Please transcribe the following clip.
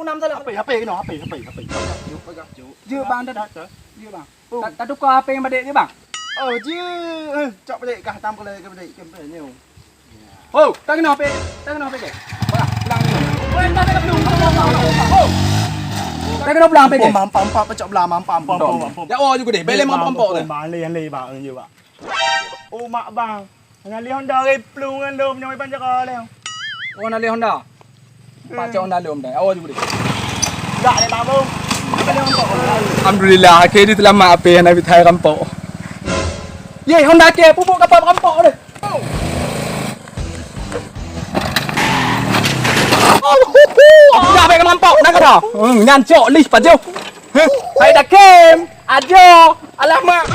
nam salah. HP cái nó HP. Dư bang dah. Dư bang. Tak tukar HP yang badik dia bang. Chứ chọn cái cả tam cái nhiều. Oh, tak kena HP. Tak kena HP ke? Bang, pulang ni. Oh, tak kena belum. Oh. Tak kena pulang HP ke? Mampa chọn là mampa. Ya oh juga deh. Bele mampu tu. Bang li bang như vậy. Ô mak bang. Dengan li Honda ke plung dengan lom nyoi pan cakap leh. Oh, nak Honda. Pacar Honda lom dah. Oh juga deh. Gak le bang bung. Alhamdulillah, akhirnya telah mak apa yang nak thai rampok. Ye, Honda ke pupuk kapal rampok deh. Dah baik rampok nak kata. Ngan cok lih pajau. Hai dah kem. Ajo. Alamak.